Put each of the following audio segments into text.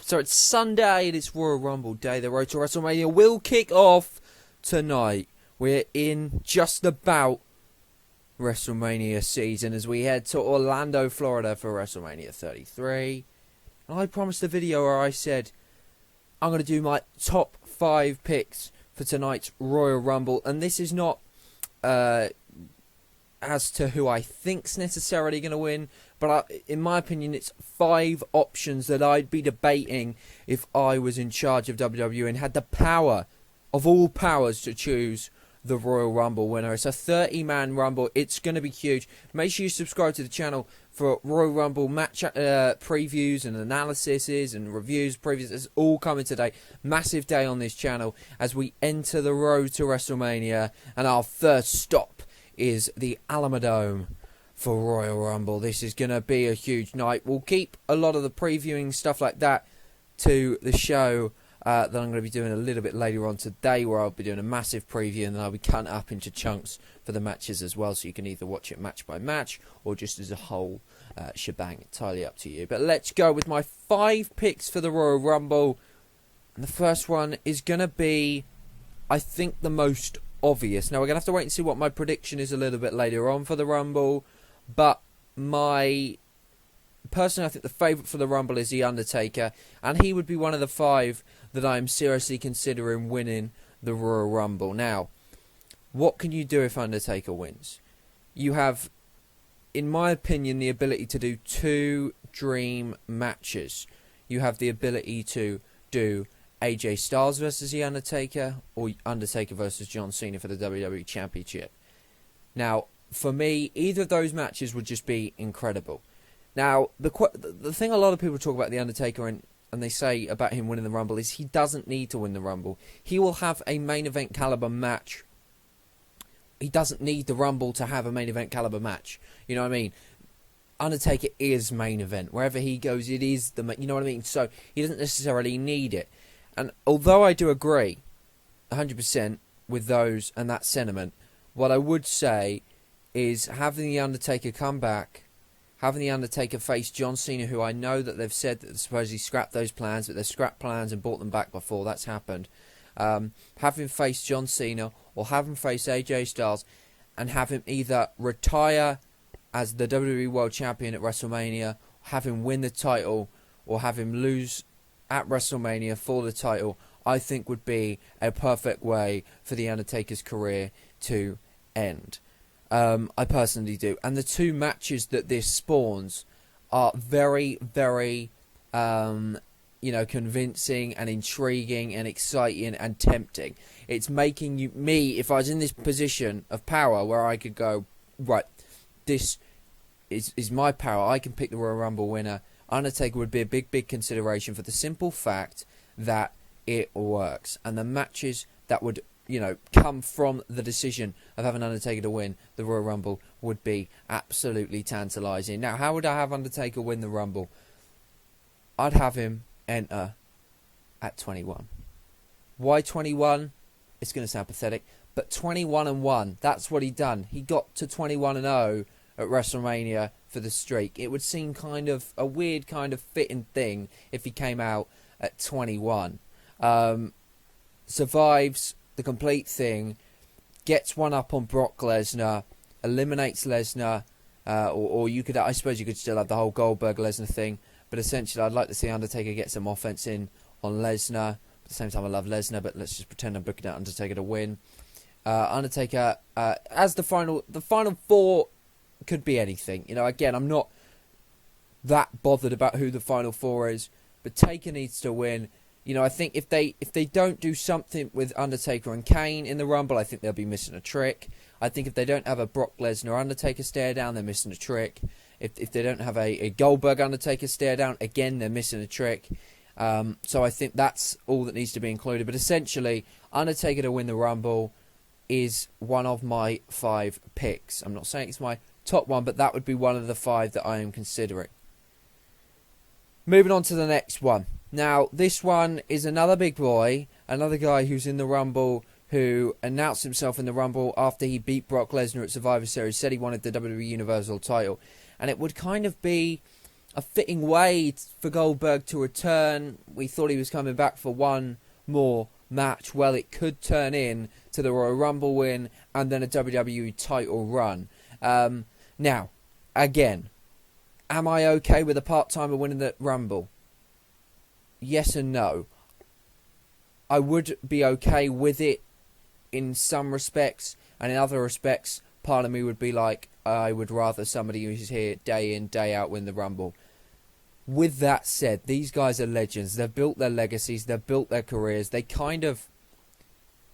So it's Sunday and it's Royal Rumble Day. The road to WrestleMania will kick off tonight. We're in just about WrestleMania season as we head to Orlando, Florida for WrestleMania 33. And I promised a video where I said I'm going to do my top 5 picks for tonight's Royal Rumble. And this is not as to who I think's necessarily going to win, but in my opinion, it's 5 options that I'd be debating if I was in charge of WWE and had the power of all powers to choose the Royal Rumble winner. It's a 30-man Rumble. It's going to be huge. Make sure you subscribe to the channel for Royal Rumble match previews and analyses and reviews, previews. It's all coming today. Massive day on this channel as we enter the road to WrestleMania, and our first stop is the Alamodome for Royal Rumble. This is going to be a huge night. We'll keep a lot of the previewing stuff like that to the show that I'm going to be doing a little bit later on today, where I'll be doing a massive preview and then I'll be cutting it up into chunks for the matches as well, so you can either watch it match by match or just as a whole shebang. Entirely up to you. But let's go with my 5 picks for the Royal Rumble. And the first one is going to be, I think, the most obvious. Now, we're going to have to wait and see what my prediction is a little bit later on for the Rumble. But personally, I think the favourite for the Rumble is The Undertaker. And he would be one of the 5 that I'm seriously considering winning the Royal Rumble. Now, what can you do if Undertaker wins? You have, in my opinion, the ability to do 2 dream matches. You have the ability to do AJ Styles versus The Undertaker, or Undertaker versus John Cena for the WWE Championship. Now, for me, either of those matches would just be incredible. Now, the thing a lot of people talk about The Undertaker and they say about him winning the Rumble is he doesn't need to win the Rumble. He will have a main event caliber match. He doesn't need the Rumble to have a main event caliber match. You know what I mean? Undertaker is main event. Wherever he goes, it is the... You know what I mean? So, he doesn't necessarily need it. And although I do agree 100% with those and that sentiment, what I would say is having The Undertaker come back, having The Undertaker face John Cena, who I know that they've said that they supposedly scrapped those plans, but they've scrapped plans and brought them back before. That's happened. Have him face John Cena or have him face AJ Styles and have him either retire as the WWE World Champion at WrestleMania, have him win the title, or have him lose at WrestleMania for the title, I think would be a perfect way for The Undertaker's career to end. I personally do. And the 2 matches that this spawns are very, very, convincing and intriguing and exciting and tempting. It's making me, if I was in this position of power where I could go, right, this is my power, I can pick the Royal Rumble winner. Undertaker would be a big, big consideration for the simple fact that it works. And the matches that would, come from the decision of having Undertaker to win the Royal Rumble would be absolutely tantalising. Now, how would I have Undertaker win the Rumble? I'd have him enter at 21. Why 21? It's going to sound pathetic, but 21-1, that's what he done. He got to 21-0 at WrestleMania for the streak. It would seem kind of a weird kind of fitting thing if he came out at 21. Survives the complete thing, gets one up on Brock Lesnar, eliminates Lesnar, or you could, I suppose you could still have the whole Goldberg Lesnar thing, but essentially I'd like to see Undertaker get some offense in on Lesnar. At the same time, I love Lesnar, but let's just pretend I'm booking out Undertaker to win. Undertaker as the final 4 could be anything. Again, I'm not that bothered about who the final 4 is, but Taker needs to win. I think if they don't do something with Undertaker and Kane in the Rumble, I think they'll be missing a trick. I think if they don't have a Brock Lesnar Undertaker stare down, they're missing a trick. If they don't have a Goldberg Undertaker stare down, again, they're missing a trick. So I think that's all that needs to be included. But essentially, Undertaker to win the Rumble is one of my 5 picks. I'm not saying it's my top one, but that would be one of the 5 that I am considering. Moving on to the next one. Now, this one is another big boy, another guy who's in the Rumble, who announced himself in the Rumble after he beat Brock Lesnar at Survivor Series, said he wanted the WWE Universal title. And it would kind of be a fitting way for Goldberg to return. We thought he was coming back for one more match. Well, it could turn in to the Royal Rumble win and then a WWE title run. Now, again, am I okay with a part-timer winning the Rumble? Yes and no. I would be okay with it in some respects, and in other respects, part of me would be like, I would rather somebody who's here day in, day out win the Rumble. With that said, these guys are legends. They've built their legacies. They've built their careers. They kind of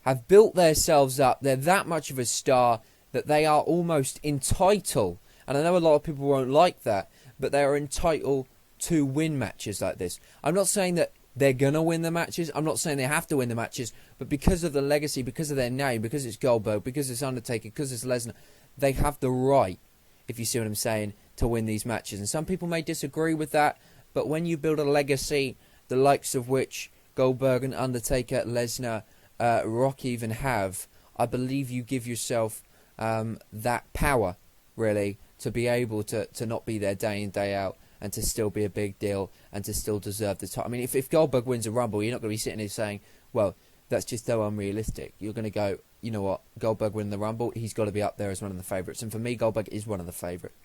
have built themselves up. They're that much of a star that they are almost entitled. And I know a lot of people won't like that, but they are entitled to win matches like this. I'm not saying that they're going to win the matches. I'm not saying they have to win the matches. But because of the legacy, because of their name, because it's Goldberg, because it's Undertaker, because it's Lesnar, they have the right, if you see what I'm saying, to win these matches. And some people may disagree with that, but when you build a legacy, the likes of which Goldberg and Undertaker, Lesnar, Rock even have, I believe you give yourself that power, really, to be able to not be there day in, day out, and to still be a big deal, and to still deserve the title. I mean, if Goldberg wins a Rumble, you're not going to be sitting here saying, well, that's just so unrealistic. You're going to go, you know what, Goldberg winning the Rumble, he's got to be up there as one of the favourites. And for me, Goldberg is one of the favourites.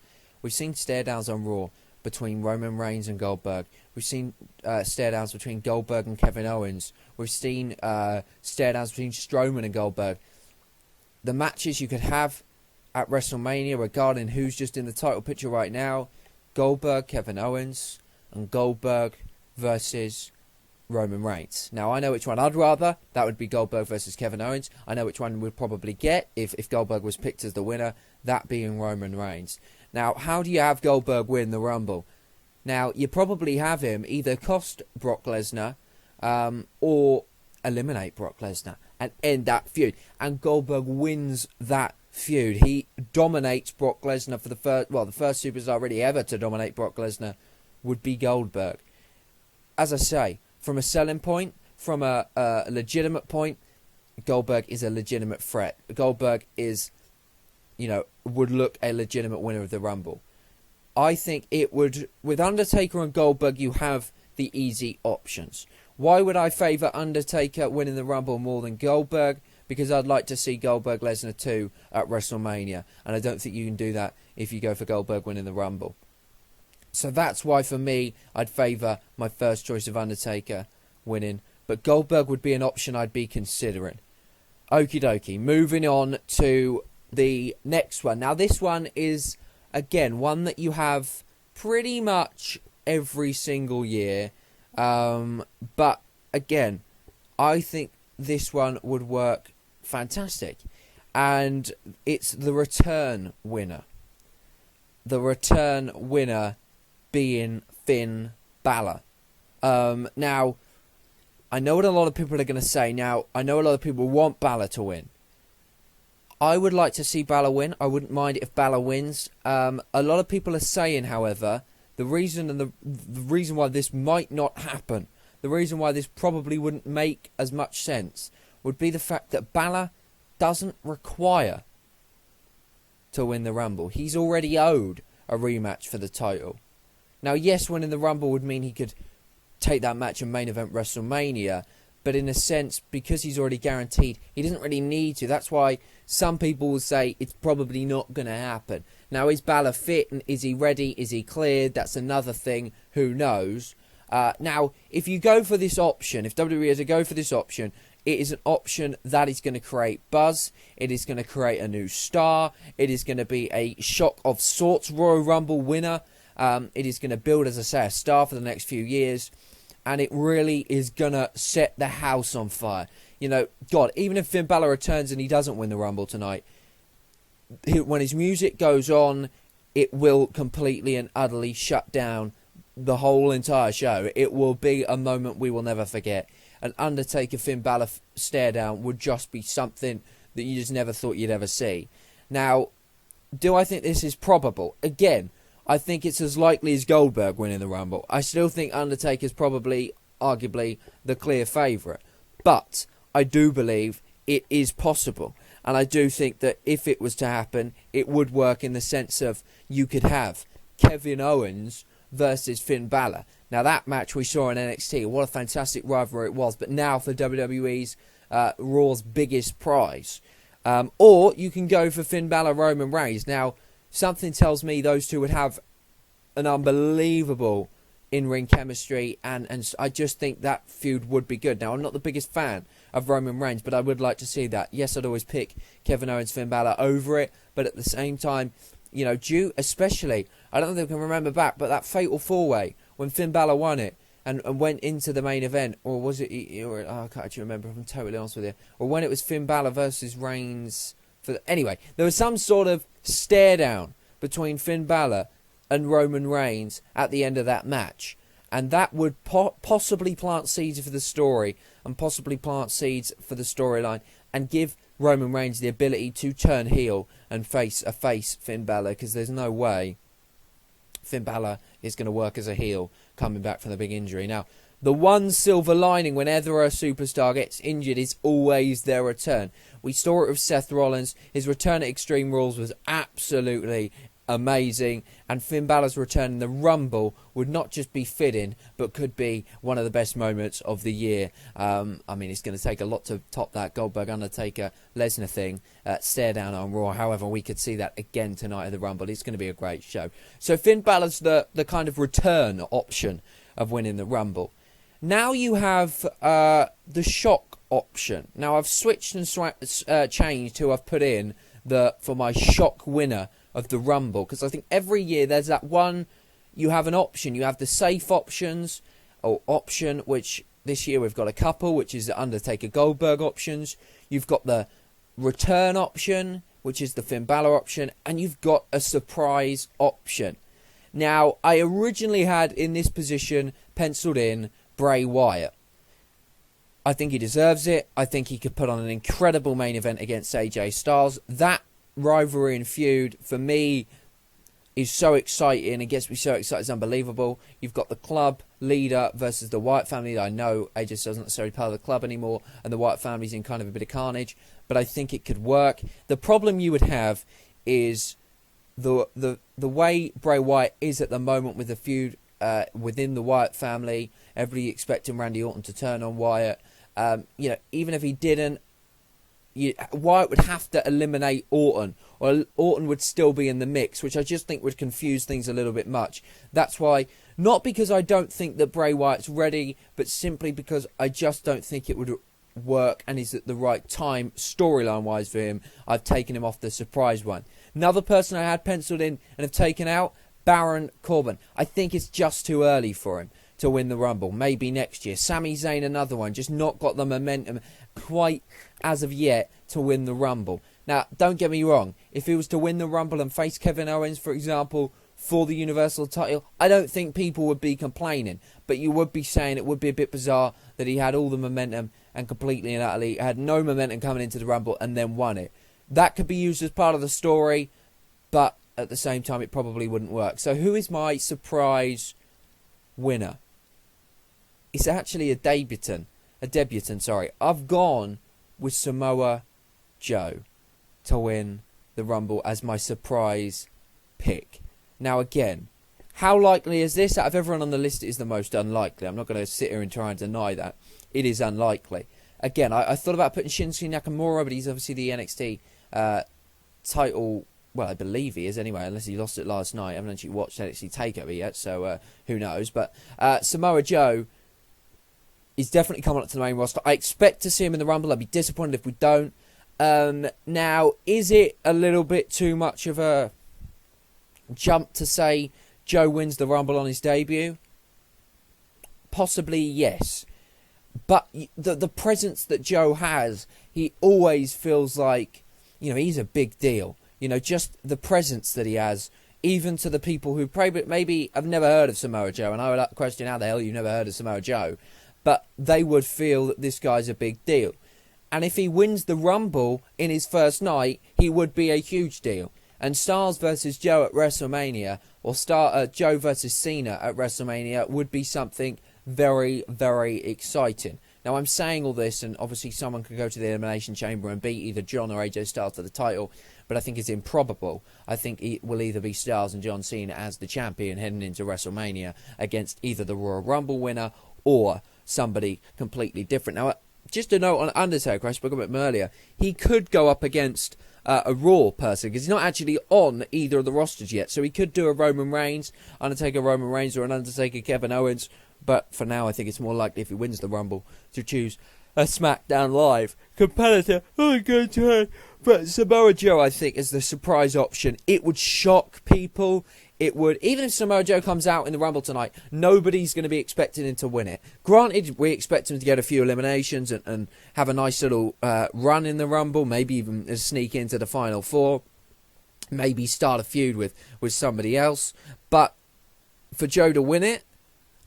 We've seen stare-downs on Raw between Roman Reigns and Goldberg. We've seen stare-downs between Goldberg and Kevin Owens. We've seen stare-downs between Strowman and Goldberg. The matches you could have at WrestleMania regarding who's just in the title picture right now, Goldberg, Kevin Owens, and Goldberg versus Roman Reigns. Now, I know which one I'd rather. That would be Goldberg versus Kevin Owens. I know which one we'd probably get if Goldberg was picked as the winner, that being Roman Reigns. Now, how do you have Goldberg win the Rumble? Now, you probably have him either cost Brock Lesnar or eliminate Brock Lesnar and end that feud. And Goldberg wins that feud. He dominates Brock Lesnar for the first superstar really ever to dominate Brock Lesnar would be Goldberg. As I say, from a selling point, from a legitimate point, Goldberg is a legitimate threat. Goldberg is, would look a legitimate winner of the Rumble. I think it would, with Undertaker and Goldberg, you have the easy options. Why would I favour Undertaker winning the Rumble more than Goldberg? Because I'd like to see Goldberg Lesnar 2 at WrestleMania. And I don't think you can do that if you go for Goldberg winning the Rumble. So that's why, for me, I'd favour my first choice of Undertaker winning. But Goldberg would be an option I'd be considering. Okie dokie. Moving on to the next one. Now, this one is, again, one that you have pretty much every single year. But, again, I think this one would work fantastic. And it's the return winner. The return winner being Finn Balor. Now, I know what a lot of people are going to say. Now, I know a lot of people want Balor to win. I would like to see Balor win. I wouldn't mind if Balor wins. A lot of people are saying, however, the reason why this might not happen, the reason why this probably wouldn't make as much sense, would be the fact that Balor doesn't require to win the Rumble. He's already owed a rematch for the title. Now, yes, winning the Rumble would mean he could take that match and main event WrestleMania, but in a sense, because he's already guaranteed, he doesn't really need to. That's why some people will say it's probably not going to happen. Now, is Balor fit and is he ready? Is he cleared? That's another thing. Who knows? Now, if you go for this option, if WWE is to go for this option, it is an option that is going to create buzz. It is going to create a new star. It is going to be a shock of sorts Royal Rumble winner. It is going to build, as I say, a star for the next few years. And it really is going to set the house on fire. God, even if Finn Balor returns and he doesn't win the Rumble tonight, when his music goes on, it will completely and utterly shut down the whole entire show. It will be a moment we will never forget. An Undertaker Finn Balor stare down would just be something that you just never thought you'd ever see. Now, do I think this is probable? Again, I think it's as likely as Goldberg winning the Rumble. I still think Undertaker's probably, arguably, the clear favourite. But I do believe it is possible. And I do think that if it was to happen, it would work in the sense of you could have Kevin Owens versus Finn Balor. Now, that match we saw in NXT, what a fantastic rivalry it was. But now for WWE's Raw's biggest prize. Or you can go for Finn Balor, Roman Reigns. Now, something tells me those two would have an unbelievable in-ring chemistry, and I just think that feud would be good. Now, I'm not the biggest fan of Roman Reigns, but I would like to see that. Yes, I'd always pick Kevin Owens, Finn Balor over it, but at the same time, you know, especially, I don't think I can remember back, but that fatal four-way, when Finn Balor won it, and went into the main event, or was it, I can't actually remember if I'm totally honest with you, or when it was Finn Balor versus Reigns, anyway, there was some sort of stare down between Finn Balor and Roman Reigns at the end of that match. And that would possibly plant seeds for the story, and possibly plant seeds for the storyline, and give Roman Reigns the ability to turn heel and face Finn Balor, because there's no way Finn Balor is going to work as a heel coming back from the big injury. Now, the one silver lining whenever a superstar gets injured is always their return. We saw it with Seth Rollins. His return at Extreme Rules was absolutely amazing, and Finn Balor's return in the Rumble would not just be fitting, but could be one of the best moments of the year. I mean, it's going to take a lot to top that Goldberg, Undertaker, Lesnar thing, stare down on Raw. However, we could see that again tonight at the Rumble. It's going to be a great show. So Finn Balor's the kind of return option of winning the Rumble. Now you have the shock option. Now I've switched and changed who I've put in for my shock winner of the Rumble, because I think every year there's that one, you have an option. You have the safe options, or option, which this year we've got a couple, which is the Undertaker Goldberg options. You've got the return option, which is the Finn Balor option, and you've got a surprise option. Now, I originally had in this position penciled in Bray Wyatt. I think he deserves it. I think he could put on an incredible main event against AJ Styles. That rivalry and feud for me is so exciting. It gets me so excited, it's unbelievable. You've got the club leader versus the Wyatt family. I know AJ Styles isn't necessarily part of the club anymore, and the Wyatt family's in kind of a bit of carnage, but I think it could work. The problem you would have is the way Bray Wyatt is at the moment with the feud within the Wyatt family. Everybody expecting Randy Orton to turn on Wyatt. Even if he didn't, Wyatt would have to eliminate Orton, or Orton would still be in the mix, which I just think would confuse things a little bit much. That's why, not because I don't think that Bray Wyatt's ready, but simply because I just don't think it would work and is at the right time storyline wise for him. I've taken him off the surprise one. Another person I had penciled in and have taken out, Baron Corbin. I think it's just too early for him to win the Rumble. Maybe next year. Sami Zayn, another one, just not got the momentum quite as of yet to win the Rumble. Now, don't get me wrong. If he was to win the Rumble and face Kevin Owens, for example, for the Universal title, I don't think people would be complaining. But you would be saying it would be a bit bizarre that he had all the momentum and completely and utterly had no momentum coming into the Rumble and then won it. That could be used as part of the story, but at the same time it probably wouldn't work. So who is my surprise winner? It's actually a debutant. I've gone with Samoa Joe to win the Rumble as my surprise pick. Now again, how likely is this? Out of everyone on the list, it is the most unlikely. I'm not going to sit here and try and deny that. It is unlikely. Again, I thought about putting Shinsuke Nakamura, but he's obviously the NXT title. Well, I believe he is anyway, unless he lost it last night. I haven't actually watched NXT TakeOver yet, so who knows. But Samoa Joe is definitely coming up to the main roster. I expect to see him in the Rumble. I'd be disappointed if we don't. Now, is it a little bit too much of a jump to say Joe wins the Rumble on his debut? Possibly, yes. But the presence that Joe has, he always feels like, he's a big deal. Just the presence that he has, even to the people who maybe have never heard of Samoa Joe, and I would question how the hell you've never heard of Samoa Joe, but they would feel that this guy's a big deal. And if he wins the Rumble in his first night, he would be a huge deal. And Styles versus Joe at WrestleMania, or Joe versus Cena at WrestleMania, would be something very, very exciting. Now, I'm saying all this, and obviously someone can go to the Elimination Chamber and beat either John or AJ Styles to the title, but I think it's improbable. I think it will either be Styles and John Cena as the champion heading into WrestleMania against either the Royal Rumble winner or somebody completely different. Now, just a note on Undertaker, I spoke about him earlier. He could go up against a Raw person because he's not actually on either of the rosters yet. So he could do a Roman Reigns, Undertaker Roman Reigns, or an Undertaker Kevin Owens. But for now, I think it's more likely if he wins the Rumble to choose a SmackDown Live competitor. Oh, good turn. But Samoa Joe, I think, is the surprise option. It would shock people. It would, even if Samoa Joe comes out in the Rumble tonight, nobody's going to be expecting him to win it. Granted, we expect him to get a few eliminations and have a nice little run in the Rumble, maybe even sneak into the Final Four, maybe start a feud with somebody else. But for Joe to win it,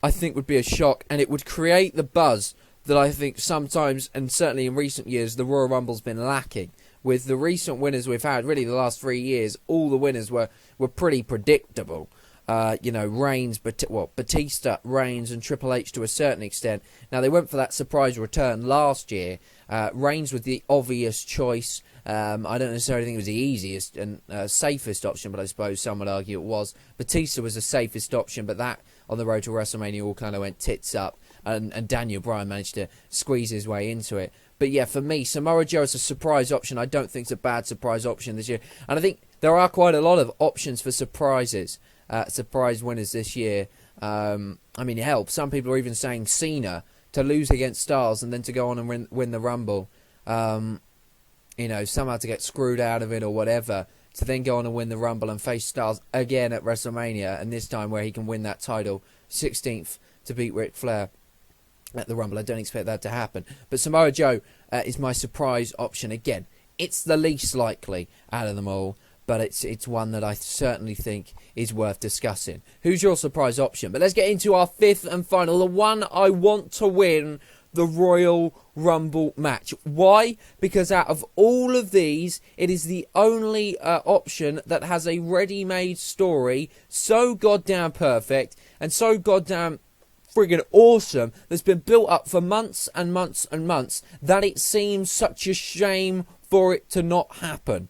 I think would be a shock, and it would create the buzz that I think sometimes, and certainly in recent years, the Royal Rumble's been lacking. With the recent winners we've had, really the last 3 years, all the winners were pretty predictable. Reigns, Batista, Reigns, and Triple H to a certain extent. Now, they went for that surprise return last year. Reigns was the obvious choice. I don't necessarily think it was the easiest and safest option, but I suppose some would argue it was. Batista was the safest option, but that on the road to WrestleMania all kind of went tits up, and Daniel Bryan managed to squeeze his way into it. But yeah, for me, Samoa Joe is a surprise option. I don't think it's a bad surprise option this year. And I think there are quite a lot of options for surprises, surprise winners this year. Hell, some people are even saying Cena to lose against Styles and then to go on and win the Rumble. Somehow to get screwed out of it or whatever, to then go on and win the Rumble and face Styles again at WrestleMania, and this time where he can win that title, 16th to beat Ric Flair at the Rumble. I don't expect that to happen. But Samoa Joe is my surprise option. Again, it's the least likely out of them all, but it's one that I certainly think is worth discussing. Who's your surprise option? But let's get into our fifth and final, the one I want to win the Royal Rumble match. Why? Because out of all of these, it is the only option that has a ready-made story so goddamn perfect and so goddamn friggin' awesome that's been built up for months and months and months that it seems such a shame for it to not happen.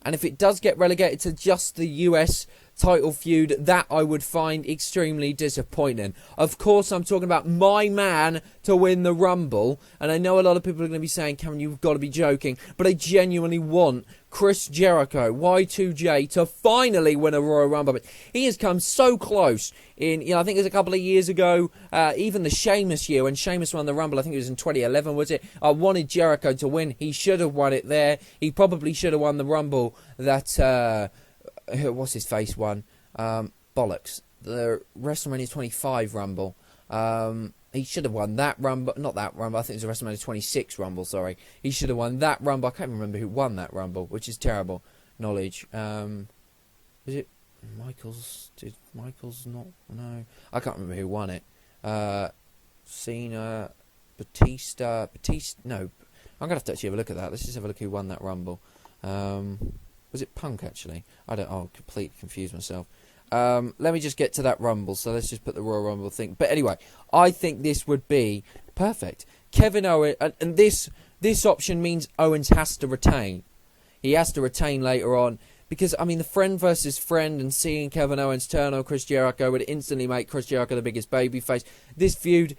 And if it does get relegated to just the US title feud, that I would find extremely disappointing. Of course, I'm talking about my man to win the Rumble, and I know a lot of people are going to be saying, Cameron, you've got to be joking, but I genuinely want Chris Jericho, Y2J, to finally win a Royal Rumble. But he has come so close in, I think it was a couple of years ago, even the Sheamus year, when Sheamus won the Rumble, I think it was in 2011, was it? I wanted Jericho to win. He should have won it there. He probably should have won the Rumble that, what's his face won? Bollocks. The WrestleMania 25 Rumble. He should have won that Rumble. Not that Rumble. I think it was the WrestleMania 26 Rumble, sorry. He should have won that Rumble. I can't remember who won that Rumble, which is terrible knowledge. Was it Michaels? Did Michaels not? No. I can't remember who won it. Cena, Batista. No. I'm going to have to actually have a look at that. Let's just have a look who won that Rumble. Was it Punk, actually? I'll completely confuse myself. Let me just get to that Rumble. So let's just put the Royal Rumble thing. But anyway, I think this would be perfect. Kevin Owens, and this option means Owens has to retain. He has to retain later on. Because, the friend versus friend and seeing Kevin Owens turn on Chris Jericho would instantly make Chris Jericho the biggest babyface. This feud,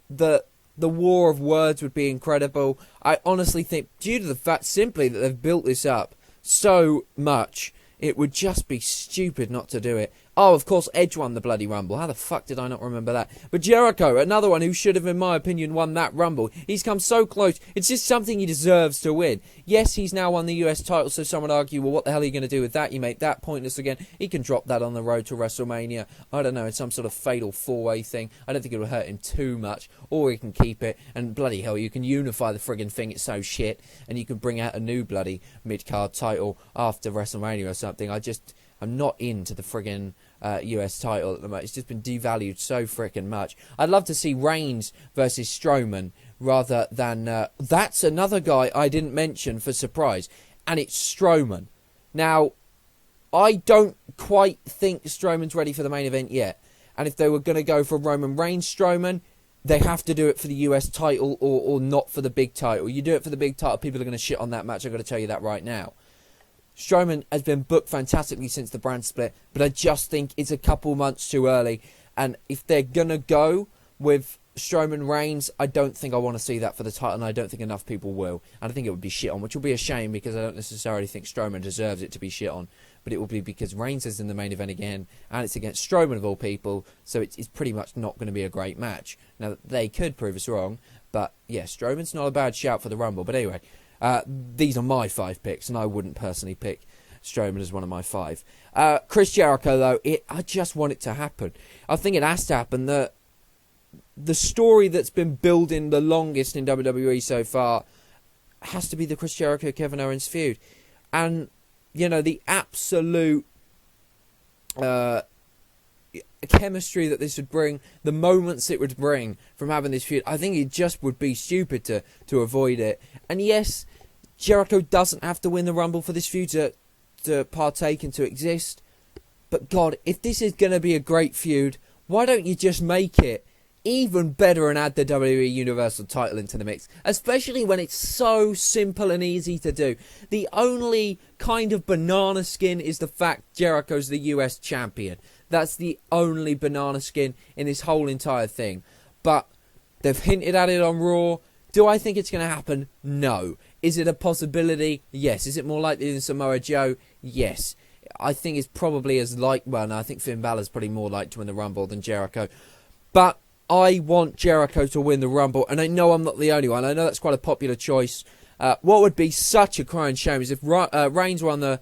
the war of words would be incredible. I honestly think, due to the fact simply that they've built this up so much, it would just be stupid not to do it. Oh, of course, Edge won the bloody Rumble. How the fuck did I not remember that? But Jericho, another one who should have, in my opinion, won that Rumble. He's come so close. It's just something he deserves to win. Yes, he's now won the US title, so some would argue, well, what the hell are you going to do with that? You make that pointless again. He can drop that on the road to WrestleMania. I don't know, in some sort of fatal four-way thing. I don't think it will hurt him too much. Or he can keep it, and bloody hell, you can unify the friggin' thing. It's so shit. And you can bring out a new bloody mid-card title after WrestleMania or something. I'm not into the friggin' US title at the moment. It's just been devalued so frickin' much. I'd love to see Reigns versus Strowman rather than... that's another guy I didn't mention for surprise, and it's Strowman. Now, I don't quite think Strowman's ready for the main event yet. And if they were going to go for Roman Reigns Strowman, they have to do it for the US title or not for the big title. You do it for the big title, people are going to shit on that match. I've got to tell you that right now. Strowman has been booked fantastically since the brand split, but I just think it's a couple months too early. And if they're going to go with Strowman Reigns, I don't think I want to see that for the title, and I don't think enough people will. And I think it would be shit on, which will be a shame because I don't necessarily think Strowman deserves it to be shit on. But it will be because Reigns is in the main event again, and it's against Strowman of all people, so it's pretty much not going to be a great match. Now, they could prove us wrong, but yeah, Strowman's not a bad shout for the Rumble. But anyway, these are my 5 picks, and I wouldn't personally pick Strowman as one of my 5. Chris Jericho, though, I just want it to happen. I think it has to happen. The story that's been building the longest in WWE so far has to be the Chris Jericho-Kevin Owens feud. And, you know, the absolute chemistry that this would bring, the moments it would bring from having this feud, I think it just would be stupid to avoid it. And yes, Jericho doesn't have to win the Rumble for this feud to partake and to exist. But God, if this is going to be a great feud, why don't you just make it even better and add the WWE Universal title into the mix, especially when it's so simple and easy to do. The only kind of banana skin is the fact Jericho's the US champion. That's the only banana skin in this whole entire thing. But they've hinted at it on Raw. Do I think it's going to happen? No. Is it a possibility? Yes. Is it more likely than Samoa Joe? Yes. I think it's probably as like, well, no, I think Finn Balor's probably more likely to win the Rumble than Jericho. But I want Jericho to win the Rumble, and I know I'm not the only one. I know that's quite a popular choice. What would be such a crying shame is if Reigns won the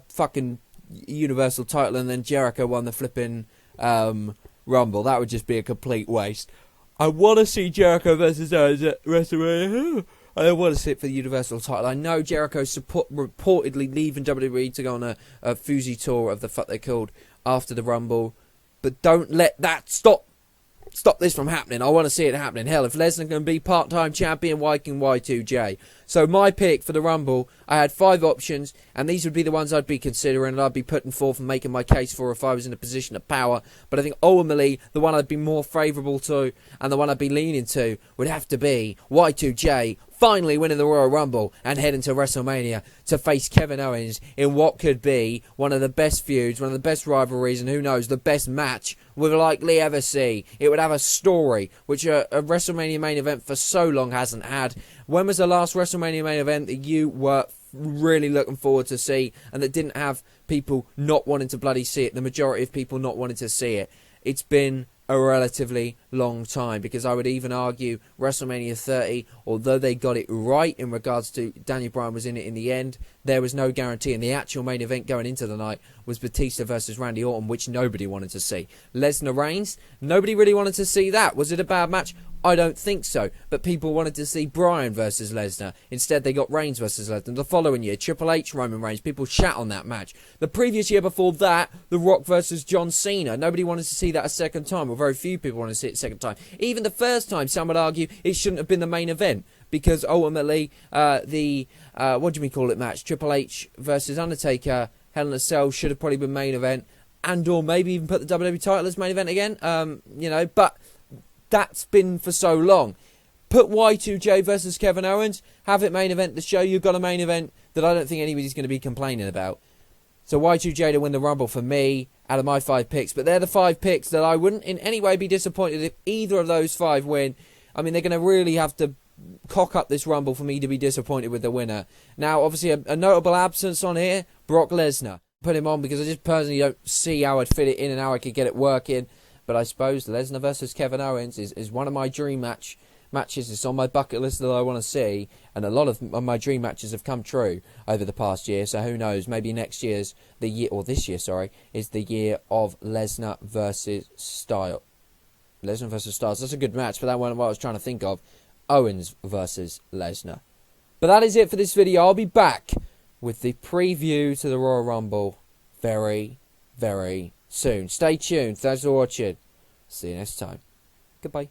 fucking Universal title and then Jericho won the flipping Rumble. That would just be a complete waste. I want to see Jericho versus Owens at WrestleMania. I don't want to see it for the Universal title. I know Jericho's reportedly leaving WWE to go on a Fuzi tour of the fuck they're called after the Rumble, but don't let that stop this from happening. I want to see it happening. Hell, if Lesnar can be part-time champion, why can Y2J? So my pick for the Rumble, I had 5 options, and these would be the ones I'd be considering and I'd be putting forth and making my case for if I was in a position of power. But I think ultimately, the one I'd be more favourable to and the one I'd be leaning to would have to be Y2J finally winning the Royal Rumble and heading to WrestleMania to face Kevin Owens in what could be one of the best feuds, one of the best rivalries, and who knows, the best match we'll likely ever see. It would have a story, which a WrestleMania main event for so long hasn't had. When was the last WrestleMania main event that you were really looking forward to see and that didn't have people not wanting to bloody see it, the majority of people not wanting to see it? It's been a relatively long time, because I would even argue WrestleMania 30, although they got it right in regards to Daniel Bryan was in it in the end, there was no guarantee, and the actual main event going into the night was Batista versus Randy Orton, which nobody wanted to see. Lesnar Reigns, nobody really wanted to see that. Was it a bad match? I don't think so, but people wanted to see Bryan versus Lesnar. Instead, they got Reigns versus Lesnar. The following year, Triple H, Roman Reigns, people shat on that match. The previous year before that, The Rock versus John Cena. Nobody wanted to see that a second time, or very few people wanted to see it a second time. Even the first time, some would argue it shouldn't have been the main event, because ultimately, what do we call it match? Triple H versus Undertaker, Hell in a Cell should have probably been main event, and or maybe even put the WWE title as main event again, but that's been for so long. Put Y2J versus Kevin Owens, have it main event the show, you've got a main event that I don't think anybody's going to be complaining about. So Y2J to win the Rumble for me, out of my 5 picks. But they're the 5 picks that I wouldn't in any way be disappointed if either of those 5 win. I mean, they're going to really have to cock up this Rumble for me to be disappointed with the winner. Now, obviously, a notable absence on here, Brock Lesnar. Put him on because I just personally don't see how I'd fit it in and how I could get it working. But I suppose Lesnar versus Kevin Owens is one of my dream matches. It's on my bucket list that I want to see, and a lot of my dream matches have come true over the past year. So who knows? Maybe this year, is the year of Lesnar versus Styles. Lesnar versus Styles. That's a good match, but that wasn't what I was trying to think of. Owens versus Lesnar. But that is it for this video. I'll be back with the preview to the Royal Rumble very, very soon. Stay tuned. Thanks for watching. See you next time. Goodbye.